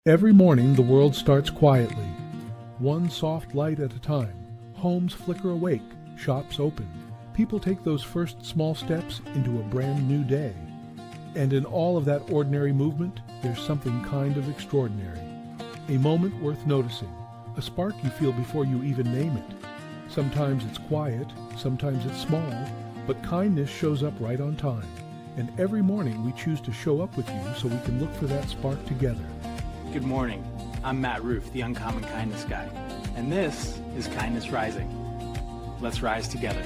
Every morning the world starts quietly, one soft light at a time. Homes flicker awake, shops open. People take those first small steps into a brand new day. And in all of that ordinary movement, there's something kind of extraordinary. A moment worth noticing, a spark you feel before you even name it. Sometimes it's quiet, sometimes it's small, but kindness shows up right on time. And every morning we choose to show up with you so we can look for that spark together. Good morning. I'm Matt Roof, the Uncommon Kindness Guy, and this is Kindness Rising. Let's rise together.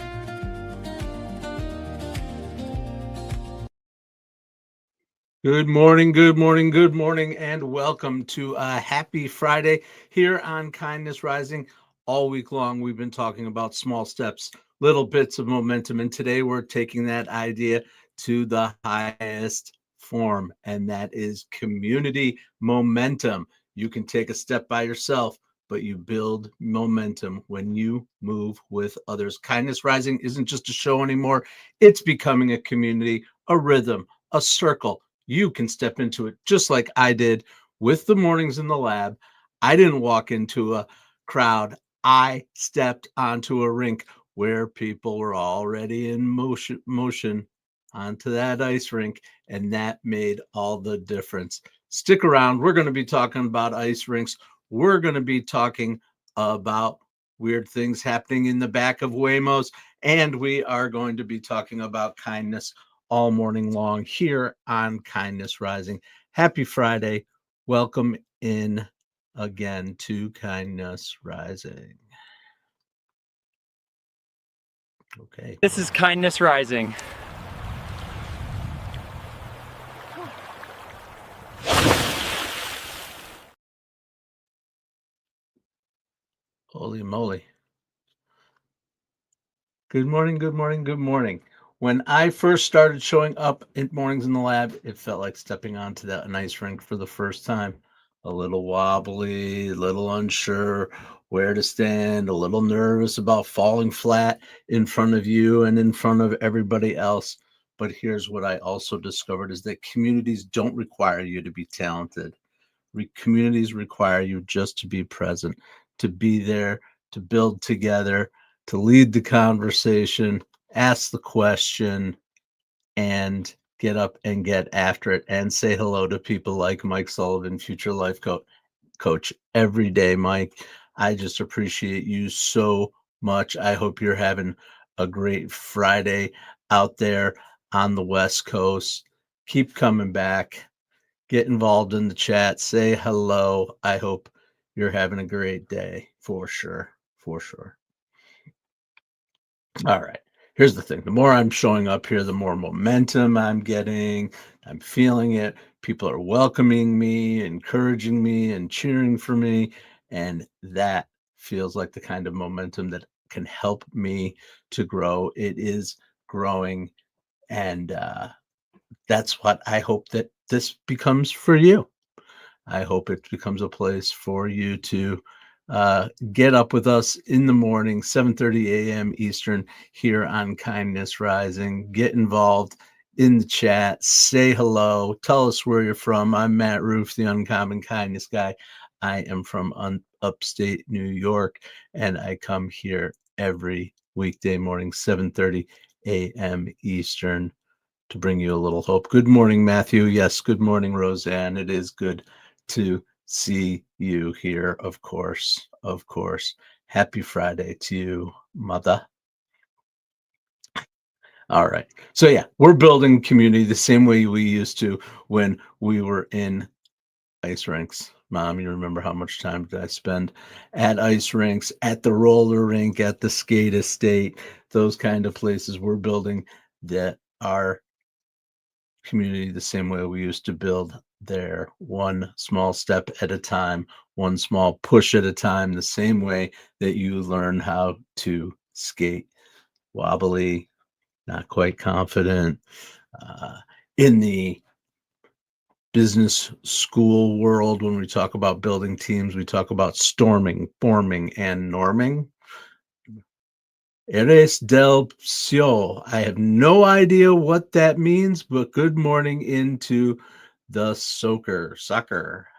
Good morning, good morning, good morning, and welcome to a happy Friday here on Kindness Rising. All week long, we've been talking about small steps, little bits of momentum, and today we're taking that idea to the highest form, and that is community momentum. You can take a step by yourself, but you build momentum when you move with others. Kindness Rising isn't just a show anymore. It's becoming a community, a rhythm, a circle. You can step into it just like I did with the mornings in the lab. I didn't walk into a crowd. I stepped onto a rink where people were already in motion onto that ice rink, and that made all the difference. Stick around. We're going to be talking about ice rinks. We're going to be talking about weird things happening in the back of Waymos, and we are going to be talking about kindness all morning long here on Kindness Rising. Happy Friday. Welcome in again to Kindness Rising. Okay. This is Kindness Rising. Holy moly. Good morning, good morning, good morning. When I first started showing up at Mornings in the Lab, it felt like stepping onto that ice rink for the first time. A little wobbly, a little unsure where to stand, a little nervous about falling flat in front of you and in front of everybody else. But here's what I also discovered is that communities don't require you to be talented. Communities require you just to be present, to be there, to build together, to lead the conversation, ask the question, and get up and get after it and say hello to people like Mike Sullivan, future life coach every day. Mike, I just appreciate you so much. I hope you're having a great Friday out there on the West Coast. Keep coming back. Get involved in the chat. Say hello. I hope you're having a great day for sure. For sure. All right. Here's the thing. The more I'm showing up here, the more momentum I'm getting. I'm feeling it. People are welcoming me, encouraging me, and cheering for me. And that feels like the kind of momentum that can help me to grow. It is growing. And that's what I hope that this becomes for you. I hope it becomes a place for you to get up with us in the morning, 7:30 a.m. Eastern, here on Kindness Rising. Get involved in the chat. Say hello. Tell us where you're from. I'm Matt Roof, the Uncommon Kindness Guy. I am from upstate New York, and I come here every weekday morning, 7:30 a.m. Eastern, to bring you a little hope. Good morning, Matthew. Yes, good morning, Roseanne. It is good to see you here, of course. Of course. Happy Friday to you, mother. All right. So yeah, we're building community the same way we used to when we were in ice rinks. Mom, you remember how much time did I spend at ice rinks, at the roller rink, at the skate estate, those kind of places. We're building that our community the same way we used to build there, one small step at a time, one small push at a time, the same way that you learn how to skate. Wobbly, not quite confident. In the business school world, when we talk about building teams, we talk about storming, forming, and norming. Eres del Psio. I have no idea what that means, but good morning into the soccer.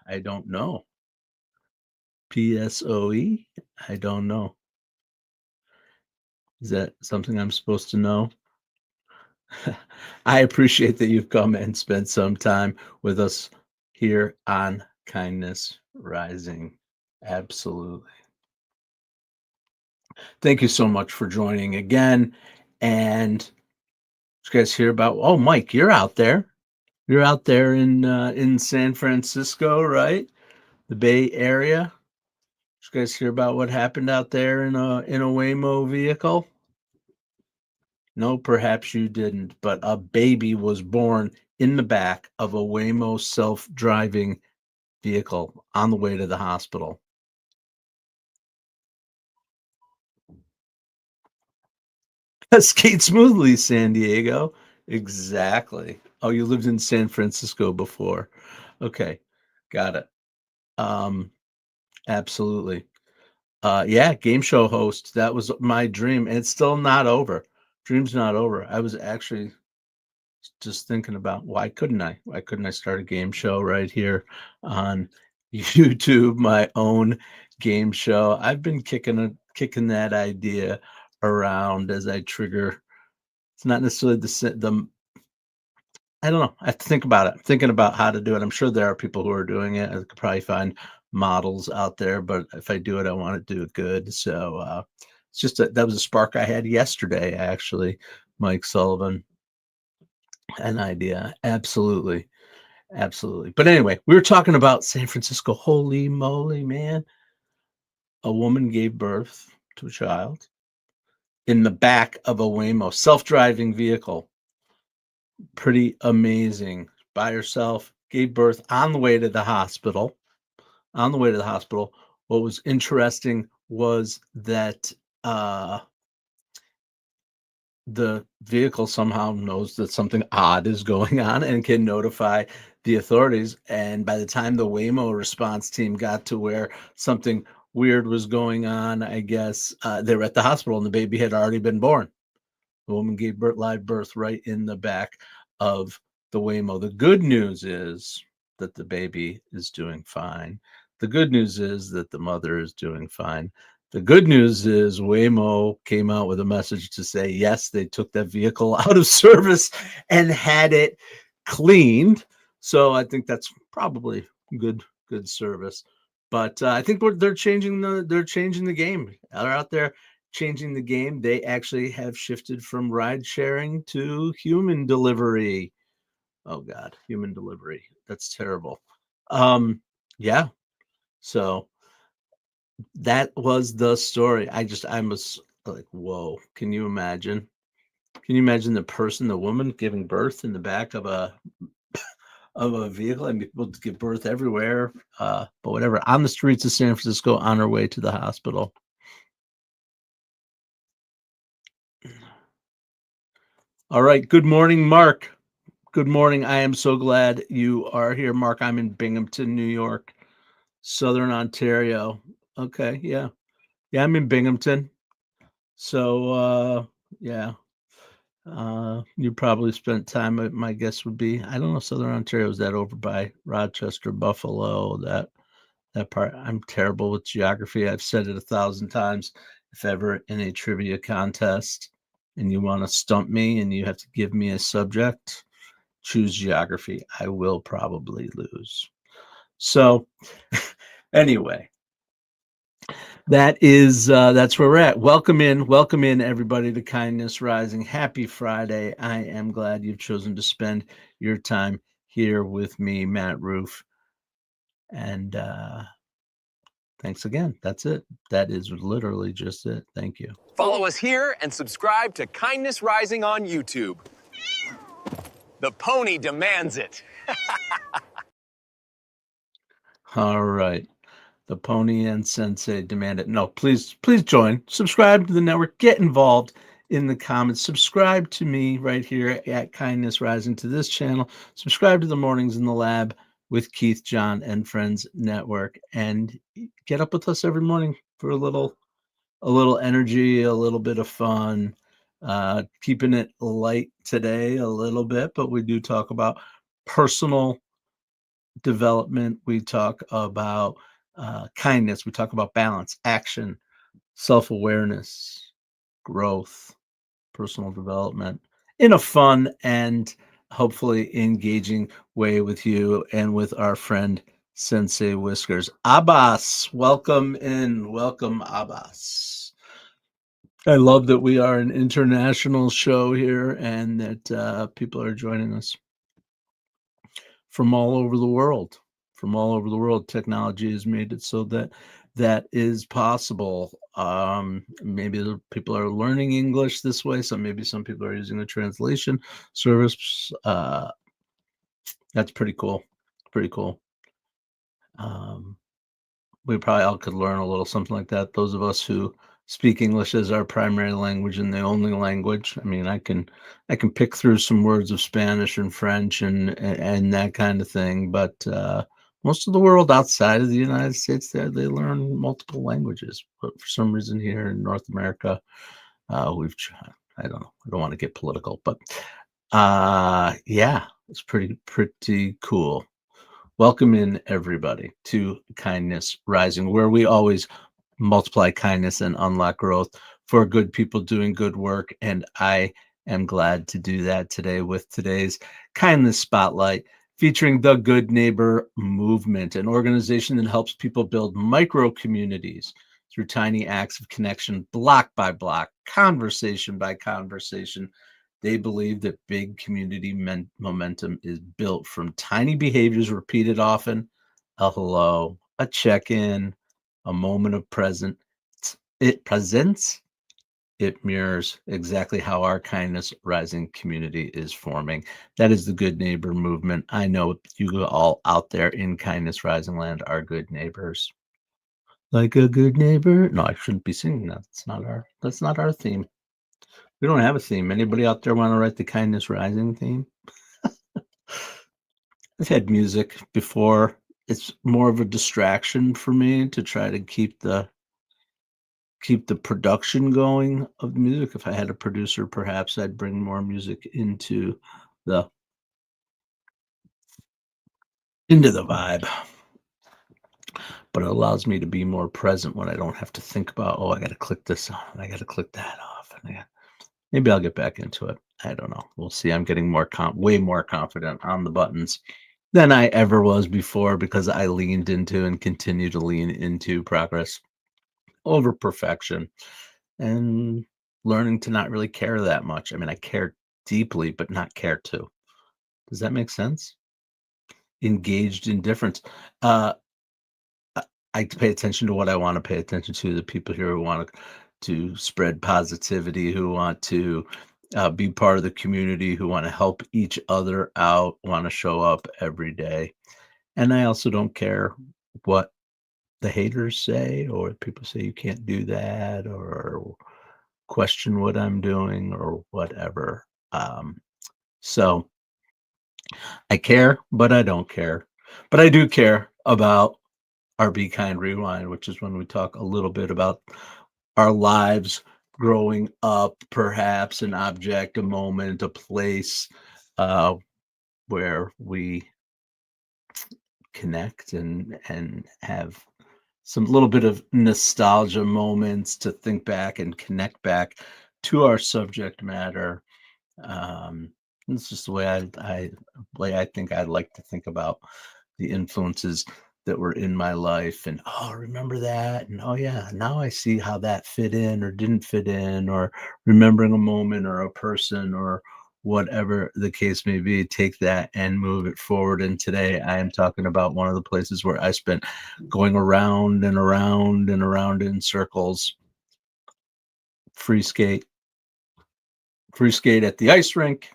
I don't know. PSOE? I don't know. Is that something I'm supposed to know? I appreciate that you've come and spent some time with us here on Kindness Rising. Absolutely. Thank you so much for joining again. And did you guys hear about? Oh, Mike, you're out there. You're out there in San Francisco, right? The Bay Area. Did you guys hear about what happened out there in a Waymo vehicle? No, perhaps you didn't, but a baby was born in the back of a Waymo self-driving vehicle on the way to the hospital. Skate smoothly, San Diego. Exactly. Oh, you lived in San Francisco before. Okay, got it. Um, absolutely. Yeah, game show host. That was my dream, and it's still not over. Dream's not over. I was actually just thinking about why couldn't I? Why couldn't I start a game show right here on YouTube, my own game show? I've been kicking that idea around as I trigger. It's not necessarily the I don't know. I have to think about it. I'm thinking about how to do it. I'm sure there are people who are doing it. I could probably find models out there, but if I do it, I want to do it good. So it's just that was a spark I had yesterday, actually. Mike Sullivan, an idea. Absolutely. Absolutely. But anyway, we were talking about San Francisco. Holy moly, man. A woman gave birth to a child in the back of a Waymo self-driving vehicle. Pretty amazing. By herself, gave birth on the way to the hospital. On the way to the hospital. What was interesting was that the vehicle somehow knows that something odd is going on and can notify the authorities. And by the time the Waymo response team got to where something weird was going on, I guess they were at the hospital and the baby had already been born. The woman gave live birth right in the back of the Waymo. The good news is that the baby is doing fine. The good news is that the mother is doing fine. The good news is Waymo came out with a message to say, yes, they took that vehicle out of service and had it cleaned. So I think that's probably good service. But I think they're changing the game. They're out there changing the game. They actually have shifted from ride sharing to human delivery. Oh God, human delivery. That's terrible. Yeah. So that was the story. I was like, whoa, can you imagine? Can you imagine the woman giving birth in the back of a vehicle? I mean, people give birth everywhere, but whatever. On the streets of San Francisco, on her way to the hospital. All right. Good morning, Mark. Good morning. I am so glad you are here, Mark. I'm in Binghamton, New York, Southern Ontario. Okay. Yeah. Yeah. I'm in Binghamton. So, yeah. You probably spent time. My guess would be, I don't know, Southern Ontario. Is that over by Rochester, Buffalo? That part. I'm terrible with geography. I've said it 1,000 times. If ever in a trivia contest and you want to stump me and you have to give me a subject, choose geography. I will probably lose. So anyway, that's where we're at. Welcome in everybody to Kindness Rising. Happy Friday. I am glad you've chosen to spend your time here with me, Matt Roof. And thanks again. That's it. That is literally just it. Thank you. Follow us here and subscribe to Kindness Rising on YouTube. The pony demands it. All right. The pony and sensei demand it. No, please join. Subscribe to the network. Get involved in the comments. Subscribe to me right here at Kindness Rising, to this channel. Subscribe to the Mornings in the Lab with Keith, John, and Friends Network, and get up with us every morning for a little energy, a little bit of fun. Keeping it light today a little bit, but we do talk about personal development. We talk about kindness. We talk about balance, action, self-awareness, growth, personal development in a fun and hopefully engaging way with you and with our friend Sensei Whiskers. Abbas, welcome in. Welcome, Abbas. I love that we are an international show here and that people are joining us from all over the world. From all over the world, technology has made it so that that is possible. Maybe people are learning English this way, so maybe some people are using a translation service. That's pretty cool. Pretty cool. We probably all could learn a little something like that. Those of us who speak English as our primary language and the only language. I mean, I can pick through some words of Spanish and French and that kind of thing, but most of the world outside of the United States, they learn multiple languages. But for some reason here in North America, we've tried. I don't know. I don't want to get political, but yeah, it's pretty cool. Welcome in, everybody, to Kindness Rising, where we always multiply kindness and unlock growth for good people doing good work. And I am glad to do that today with today's Kindness Spotlight, featuring the Good Neighbor Movement, an organization that helps people build micro communities through tiny acts of connection, block by block, conversation by conversation. They believe that big community momentum is built from tiny behaviors repeated often, a hello, a check-in, a moment of presence. It mirrors exactly how our Kindness Rising community is forming. That is the Good Neighbor Movement. I know you all out there in Kindness Rising land are good neighbors. Like a good neighbor. No, I shouldn't be singing that. That's not our theme. We don't have a theme. Anybody out there want to write the Kindness Rising theme? I've had music before. It's more of a distraction for me to try to keep the production going of the music. If I had a producer, perhaps I'd bring more music into the vibe. But it allows me to be more present when I don't have to think about, oh, I got to click this on, I got to click that off, and maybe I'll get back into it. I don't know. We'll see. I'm getting way more confident on the buttons than I ever was before because I leaned into and continue to lean into progress over perfection and learning to not really care that much. I mean, I care deeply, but not care to. Does that make sense? Engaged in difference. I pay attention to what I want to pay attention to. The people here who want to spread positivity, who want to be part of the community, who want to help each other out, want to show up every day. And I also don't care what the haters say or people say you can't do that or question what I'm doing or whatever. So I care, but I don't care. But I do care about our Be Kind Rewind, which is when we talk a little bit about our lives growing up, perhaps an object, a moment, a place where we connect and have some little bit of nostalgia moments to think back and connect back to our subject matter. It's just the way I think I'd like to think about the influences that were in my life and oh, remember that, and oh yeah, now I see how that fit in or didn't fit in, or remembering a moment or a person or whatever the case may be, take that and move it forward. And today I am talking about one of the places where I spent going around and around and around in circles. Free skate at the ice rink,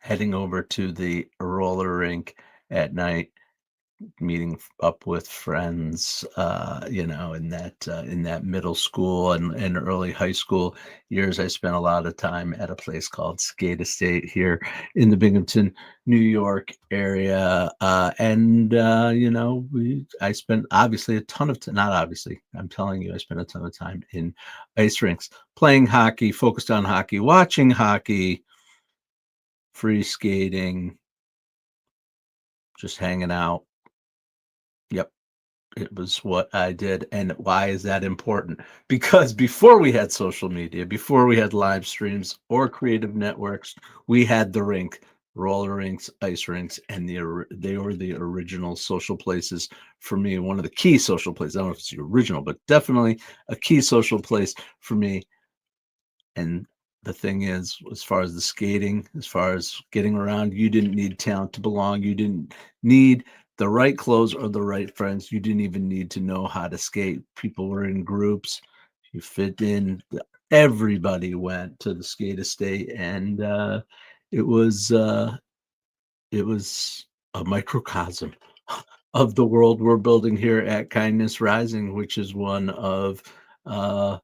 heading over to the roller rink at night, meeting up with friends, in that middle school and early high school years. I spent a lot of time at a place called Skate Estate here in the Binghamton, New York area. I spent obviously a ton of not obviously, I'm telling you, I spent a ton of time in ice rinks, playing hockey, focused on hockey, watching hockey, free skating, just hanging out. Yep. It was what I did. And why is that important? Because before we had social media, before we had live streams or creative networks, we had the rink, roller rinks, ice rinks, and they were the original social places for me. One of the key social places. I don't know if it's the original, but definitely a key social place for me. And the thing is, as far as the skating, as far as getting around, you didn't need talent to belong. You didn't need the right clothes or the right friends. You didn't even need to know how to skate. People were in groups. You fit in. Everybody went to the skate estate, and it was uh, it was a microcosm of the world we're building here at Kindness Rising, which is one of uh,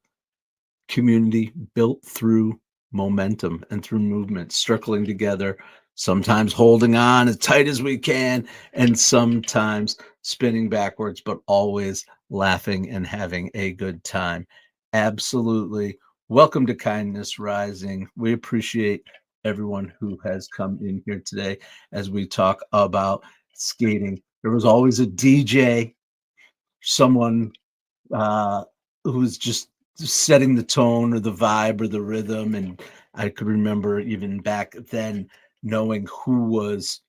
community built through momentum and through movement, circling together, sometimes holding on as tight as we can, and sometimes spinning backwards, but always laughing and having a good time. Absolutely. Welcome to Kindness Rising. We appreciate everyone who has come in here today as we talk about skating. There was always a DJ, someone uh, who was just setting the tone or the vibe or the rhythm. And I could remember even back then knowing who was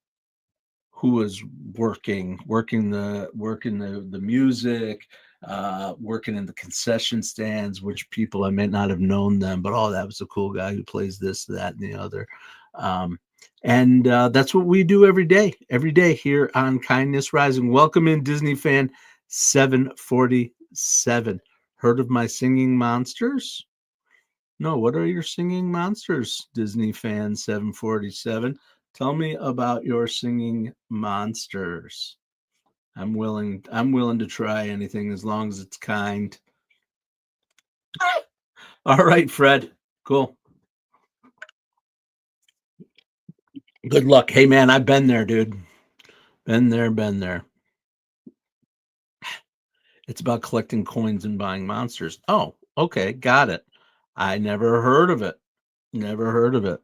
working the music, working in the concession stands, which people I may not have known them, but oh, that was a cool guy who plays this, that, and the other. Um, and that's what we do every day here on Kindness Rising. Welcome in, Disney fan 747. Heard of my singing monsters? No, what are your singing monsters, Disney fan 747? Tell me about your singing monsters. I'm willing to try anything as long as it's kind. All right, Fred. Cool. Good luck. Hey man, I've been there, dude. Been there. It's about collecting coins and buying monsters. Oh, okay, got it. I never heard of it. Never heard of it.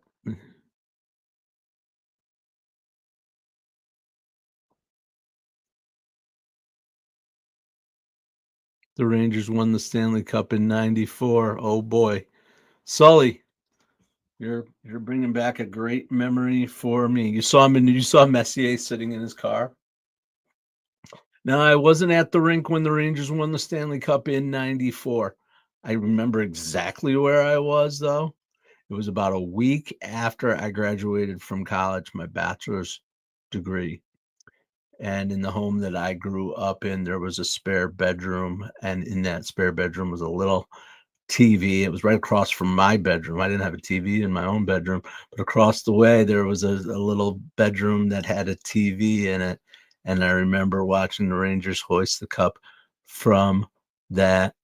The Rangers won the Stanley Cup in '94. Oh boy. Sully, you're bringing back a great memory for me. You saw Messier sitting in his car. No, I wasn't at the rink when the Rangers won the Stanley Cup in '94. I remember exactly where I was though. It was about a week after I graduated from college, my bachelor's degree. And in the home that I grew up in, there was a spare bedroom, and in that spare bedroom was a little TV. It was right across from my bedroom. I didn't have a TV in my own bedroom, but across the way there was a little bedroom that had a TV in it. And I remember watching the Rangers hoist the cup from that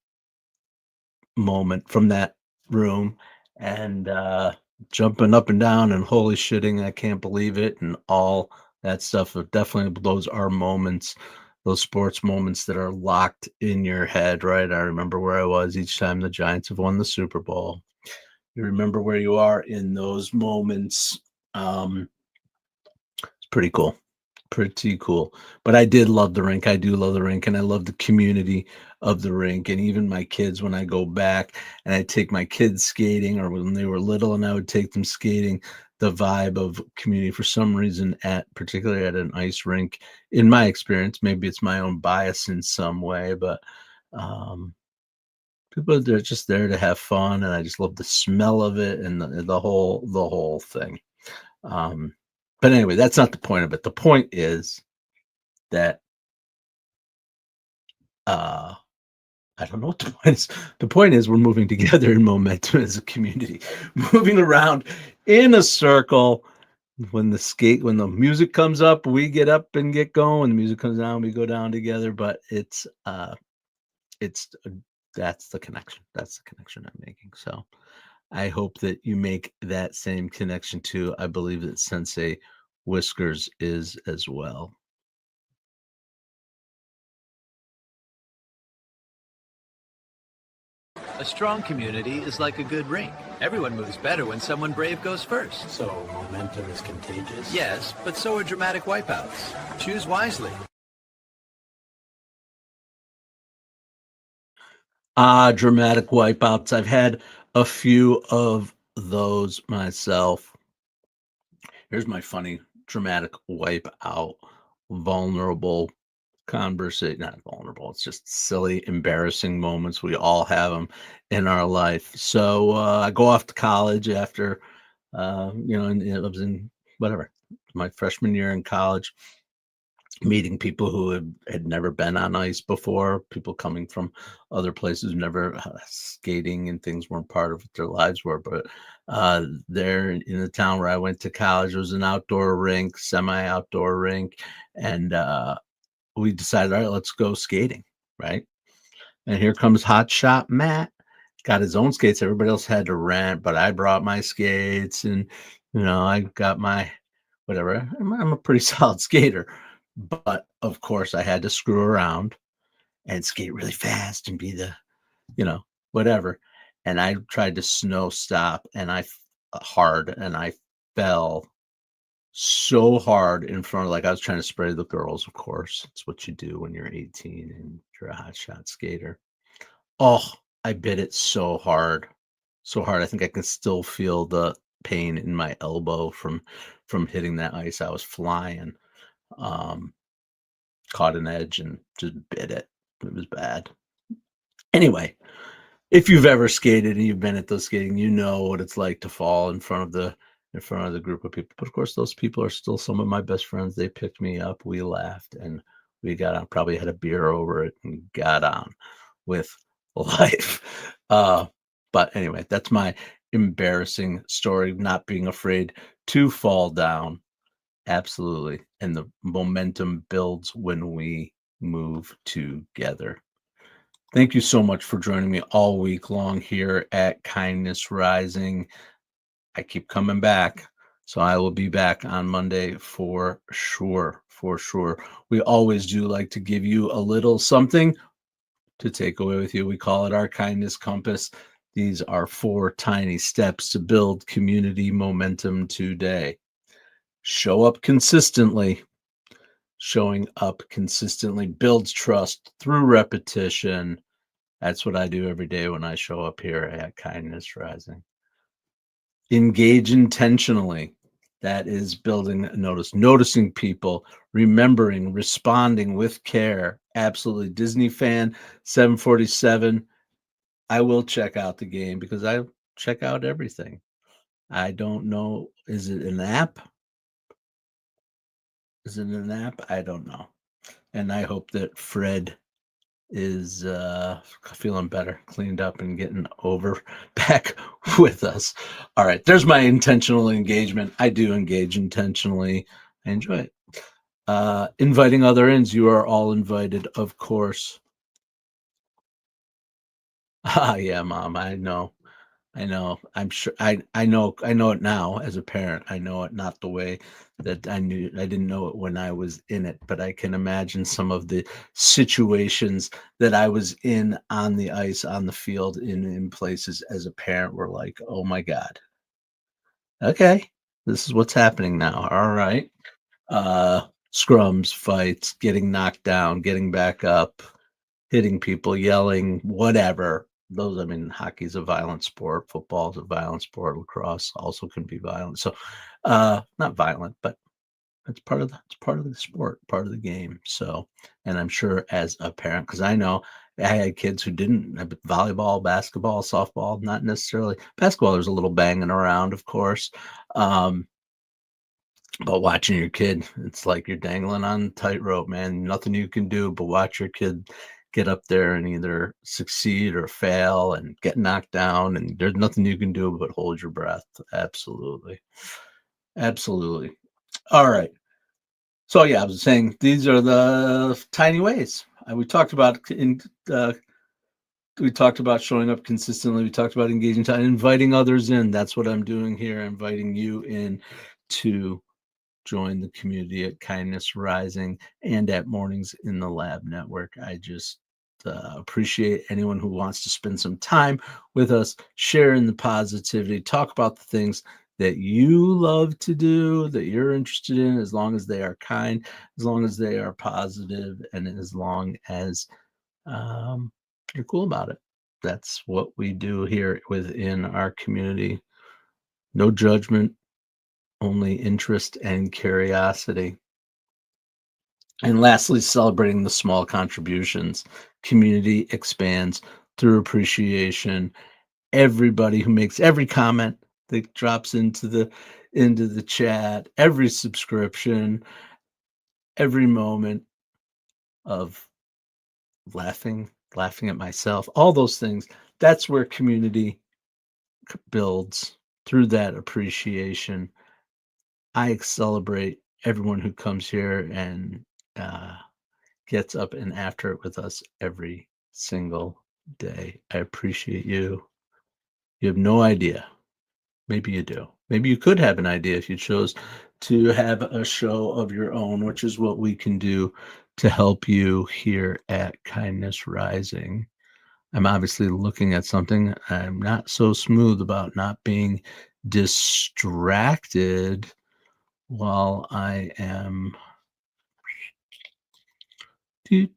moment, from that room, and jumping up and down and holy shitting, I can't believe it, and all that stuff. Definitely, those are moments, those sports moments that are locked in your head, right? I remember where I was each time the Giants have won the Super Bowl. You remember where you are in those moments. It's pretty cool. Pretty cool. But I did love the rink. I do love the rink, and I love the community of the rink. And even my kids, when I go back and I take my kids skating, or when they were little and I would take them skating, the vibe of community for some reason, at particularly at an ice rink, in my experience, maybe it's my own bias in some way, but um, people are just there to have fun, and I just love the smell of it and the whole thing. Um, but anyway, that's not the point of it. The point is that uh I don't know what the point is. The point is we're moving together in momentum as a community, moving around in a circle. When the music comes up, we get up and get going. When the music comes down, we go down together. But it's that's the connection. That's the connection I'm making. So I hope that you make that same connection too. I believe that Sensei Whiskers is as well. A strong community is like a good rink. Everyone moves better when someone brave goes first. So momentum is contagious? Yes, but so are dramatic wipeouts. Choose wisely. Dramatic wipeouts. I've had a few of those myself. Here's my funny dramatic wipeout. Vulnerable conversation, not vulnerable. It's just silly, embarrassing moments. We all have them in our life. So I go off to college after, and I was in whatever my freshman year in college, meeting people who had never been on ice before, people coming from other places, never skating and things weren't part of what their lives were. But there in the town where I went to college, there was an outdoor rink, semi-outdoor rink, and we decided, all right, let's go skating, right? And here comes Hot Shot Matt, got his own skates. Everybody else had to rent, but I brought my skates, and I got my whatever. I'm a pretty solid skater, but of course I had to screw around and skate really fast and be the, whatever. And I tried to snow stop, and hard, and I fell so hard in front of, like, I was trying to spray the girls, of course. It's what you do when you're 18 and you're a hot shot skater. Oh, I bit it so hard. So hard. I think I can still feel the pain in my elbow from hitting that ice. I was flying. Caught an edge and just bit it. It was bad. Anyway, if you've ever skated and you've been at those skating, you know what it's like to fall in front of the group of people. But of course, those people are still some of my best friends. They picked me up, we laughed, and we got on. Probably had a beer over it and got on with life. But anyway, that's my embarrassing story. Not being afraid to fall down. Absolutely. And the momentum builds when we move together. Thank you so much for joining me all week long here at Kindness Rising. I keep coming back, so I will be back on Monday for sure. For sure. We always do like to give you a little something to take away with you. We call it our kindness compass. These are 4 tiny steps to build community momentum today. Show up consistently. Showing up consistently builds trust through repetition. That's what I do every day when I show up here at Kindness Rising. Engage intentionally. That is building noticing people, remembering, responding with care. Absolutely. Disney fan 747. I will check out the game because I check out everything. I don't know. Is it an app? Is it an app? I don't know. And I hope that Fred is feeling better, cleaned up, and getting over back with us. All right, there's my intentional engagement. I do engage intentionally. I enjoy it. Inviting other ends. You are all invited, of course. Yeah, Mom, I know. I'm sure I know it now as a parent. I know it not the way that I didn't know it when I was in it, but I can imagine some of the situations that I was in on the ice, on the field, in places as a parent were like, oh my God. Okay, this is what's happening now. All right. Scrums, fights, getting knocked down, getting back up, hitting people, yelling, whatever. Those, I mean, hockey's a violent sport, football's a violent sport, lacrosse also can be violent. So, not violent, but it's part of the sport, part of the game. So, and I'm sure as a parent, because I know I had kids who didn't have volleyball, basketball, softball, not necessarily basketball. There's a little banging around, of course. But watching your kid, it's like you're dangling on tightrope, man. Nothing you can do but watch your kid get up there and either succeed or fail and get knocked down. And there's nothing you can do but hold your breath. Absolutely. Absolutely. All right. So yeah, I was saying these are the tiny ways. We talked about we talked about showing up consistently. We talked about engaging time, inviting others in. That's what I'm doing here. Inviting you in to join the community at Kindness Rising and at Mornings in the Lab Network. I just appreciate anyone who wants to spend some time with us, sharing the positivity, talk about the things that you love to do, that you're interested in, as long as they are kind, as long as they are positive, and as long as you're cool about it. That's what we do here within our community. No judgment, only interest and curiosity. And lastly, celebrating the small contributions. Community expands through appreciation. Everybody who makes every comment that drops into the chat, every subscription, every moment of laughing at myself, all those things. That's where community builds through that appreciation. I celebrate everyone who comes here and gets up and after it with us every single day. I appreciate you. You have no idea. Maybe you do. Maybe you could have an idea if you chose to have a show of your own, which is what we can do to help you here at Kindness Rising. I'm obviously looking at something. I'm not so smooth about not being distracted while I am boo.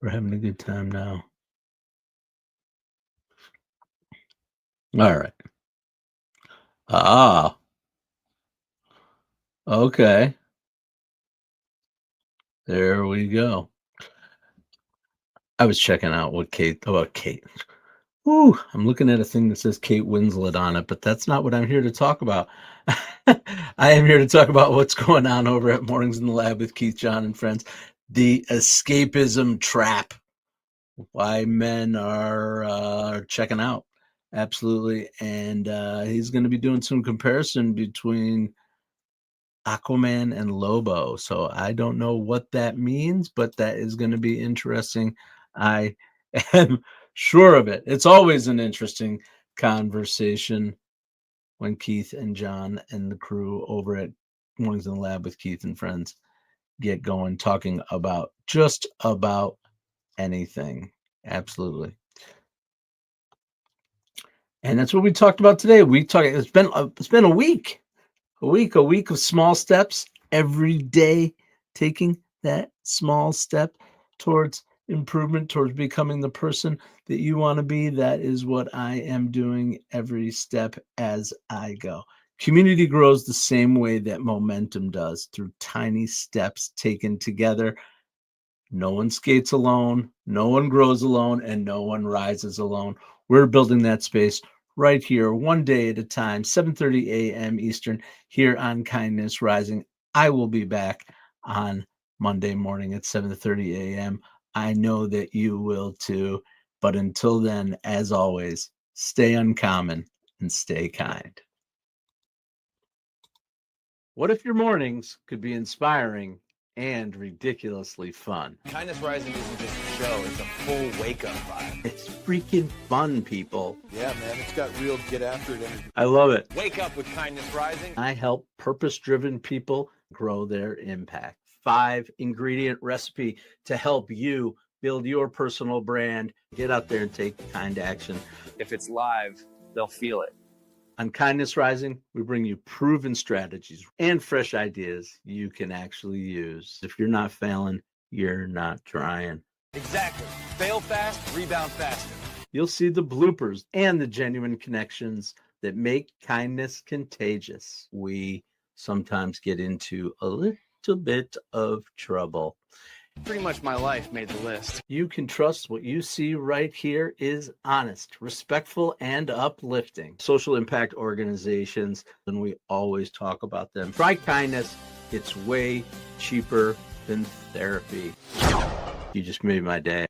We're having a good time now. All right. Ah, okay. There we go. I was checking out what Kate. Ooh, I'm looking at a thing that says Kate Winslet on it, but that's not what I'm here to talk about. I am here to talk about what's going on over at Mornings in the Lab with Keith, John, and friends. The escapism trap. Why men are checking out. Absolutely. And he's going to be doing some comparison between Aquaman and Lobo. So I don't know what that means, but that is going to be interesting. I am sure of it. It's always an interesting conversation when Keith and John and the crew over at Mornings in the Lab with Keith and friends get going, talking about just about anything. Absolutely. And that's what we talked about today. It's been a week of small steps every day, taking that small step towards improvement, towards becoming the person that you want to be. That is what I am doing every step as I go. Community grows the same way that momentum does, through tiny steps taken together. No one skates alone, no one grows alone, and no one rises alone. We're building that space right here, one day at a time, 7:30 a.m. Eastern, here on Kindness Rising. I will be back on Monday morning at 7:30 a.m. I know that you will too. But until then, as always, stay uncommon and stay kind. What if your mornings could be inspiring and ridiculously fun? Kindness Rising isn't just a show, it's a full wake-up vibe. It's freaking fun, people. Yeah, man, it's got real get after it energy. I love it. Wake up with Kindness Rising. I help purpose-driven people grow their impact. 5-ingredient recipe to help you build your personal brand. Get out there and take kind action. If it's live, they'll feel it. On Kindness Rising, we bring you proven strategies and fresh ideas you can actually use. If you're not failing, you're not trying. Exactly. Fail fast, rebound faster. You'll see the bloopers and the genuine connections that make kindness contagious. We sometimes get into a little bit of trouble. Pretty much my life made the list. You can trust what you see right here is honest, respectful, and uplifting. Social impact organizations, and we always talk about them. Try kindness. It's way cheaper than therapy. You just made my day.